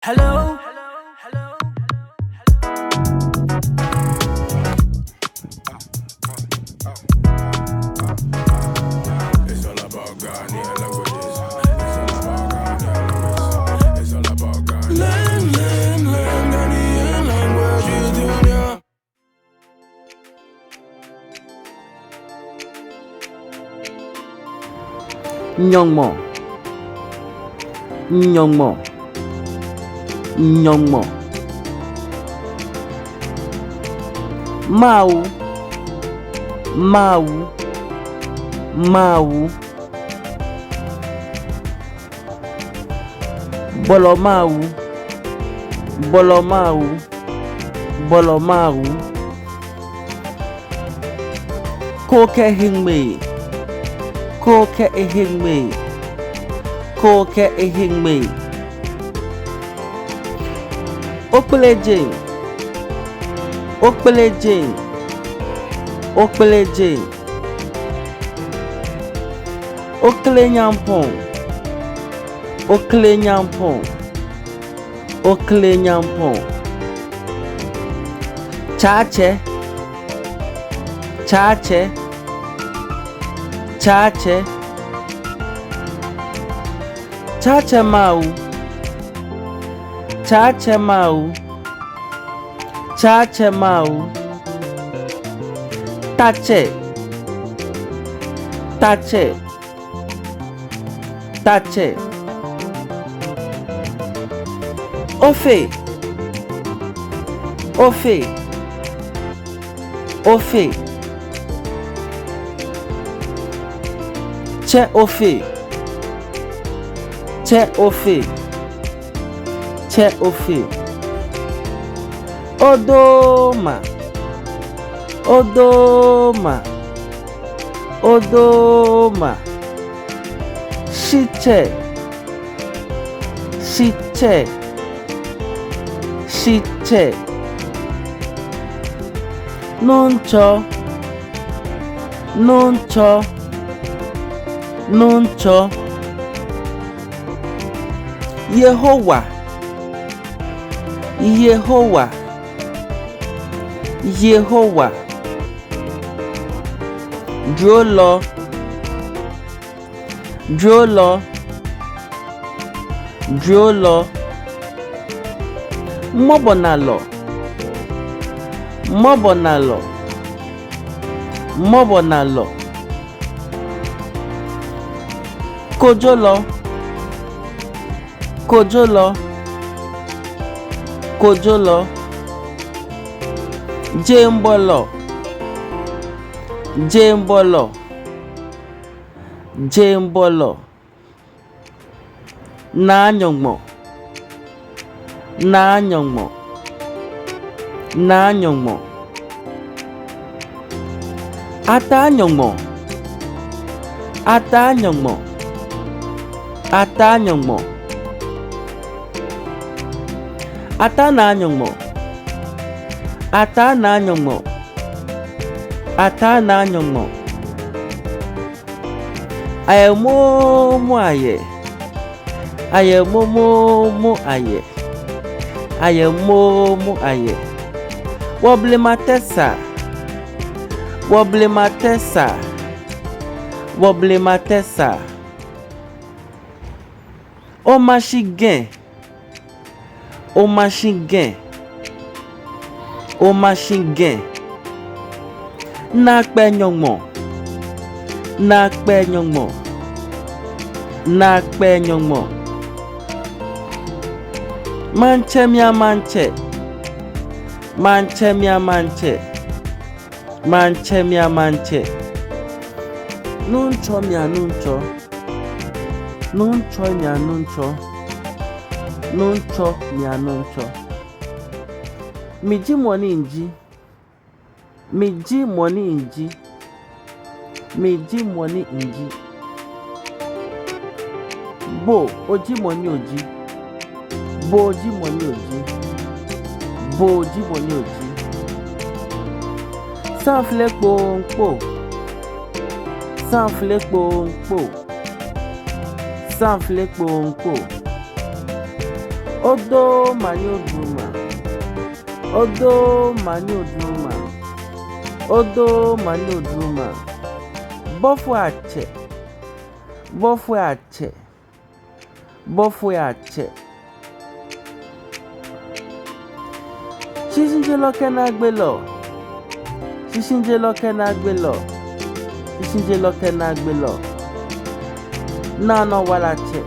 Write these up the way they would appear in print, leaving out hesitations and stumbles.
Hello. It's all about Ghanaian languages. It's all about Ghanaian languages. It's all about Ghanaian languages, Junior. Nyongmo, nyongmo, nyongmo. Mau, mau, mau. Bolomau, bolomau, bolomau. Koke hingme, koke hingme, koke hingme. Okpelejen, Okpelejen, Okpelejen. Oklenyampon, Oklenyampon, Oklenyampon. Chache, chache, chache. Chache mau, chache mau, chache mau. Tache, tache, tache. Ofe, ofe, ofe. Che ofe, che ofe, che ofe. Odoma, odoma, odoma. Shiche, shiche, shiche. Nuncho, nuncho, nuncho. Yehovah, Yehovah, Yehovah. Drolo, drolo, drolo. Mobonalo, mobonalo, mobonalo. Kojolo, kojolo, kojolo. Jembolo, jembolo, jembolo. Nanyongmo, nanyongmo, nanyongmo. Atanyongmo, atanyongmo, atanyongmo. Atananyongmo, atananyongmo, atananyongmo. Ayemomo aye, ayemomo aye, ayemomo aye. Woblematesa, woblematesa, woblematesa. Omashigen, omashigen, omashigen. Nakpenyongmo, nakpenyongmo, nakpenyongmo. Manche mia manche, manche mia manche, manche mia manche. Nuncho mia nuncho, nuncho mia nuncho, nuncho mia nuncho. Miji money inji, miji money inji, miji money inji. Bo oji money oji, bo oji money oji, bo oji money oji. Sanfele kpoŋkpo, Sanfele kpoŋkpo, Sanfele kpoŋkpo. Odo manyo Gurma. Odo manyo Gurma. Odo manyo Gurma. Bofwe ache. Bofwe ache. Bofwe ache. Shishinje loke na gbelo. Shishinje loke na gbelo. Shishinje loke na gbelo. Nano walache.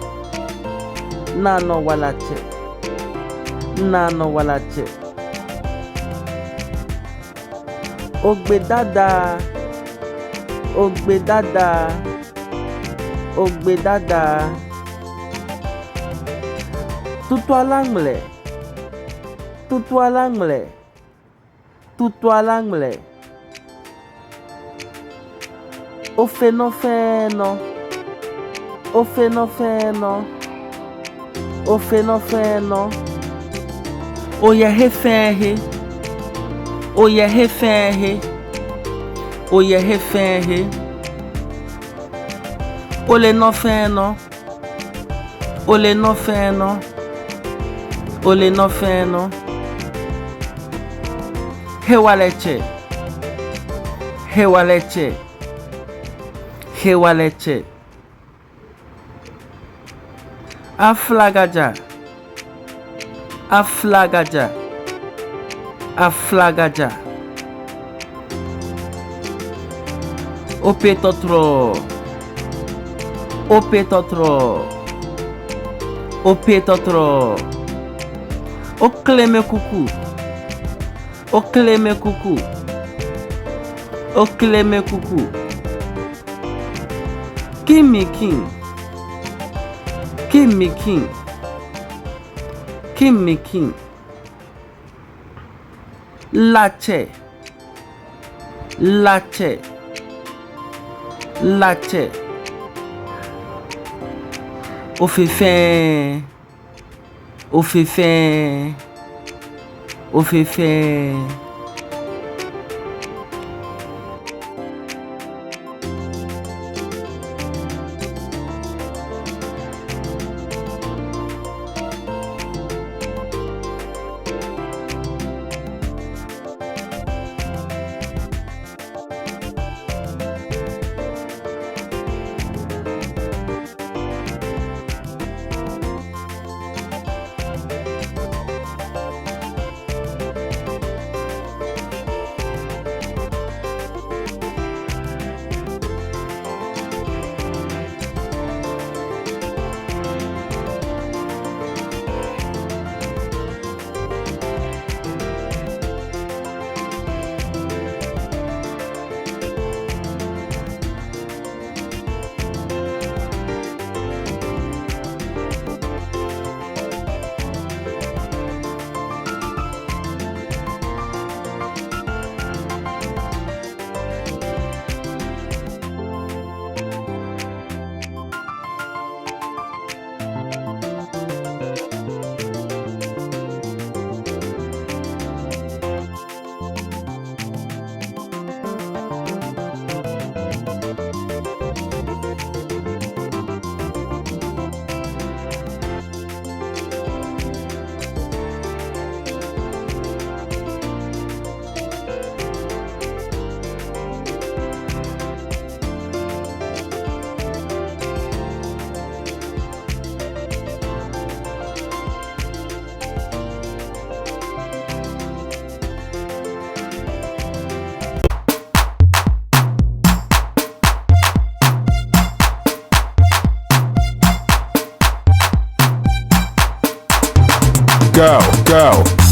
Nano walache. Nano walache. Ogbedadao. Ogbedadao. Ogbedadao. Tutualangle. Tutualangle. Tutualangle. Ofenofeno. Ofenofeno. Ofenofeno. Oyehefehe. Oyehefehe. Oyehefehe. Olenofeno. Olenofeno. Olenofeno. Hewaleche. Hewaleche. Hewaleche. Aflagaja. Aflagaja. Aflagaja. Opetotro. Opetotro. Opetotro. Okleme kuku. Okleme kuku. Okleme kuku. Kimi king. Kimi king. Kimi king. Lache. Lache. Lache. Ofefe. Ofefe. Ofefe. Go.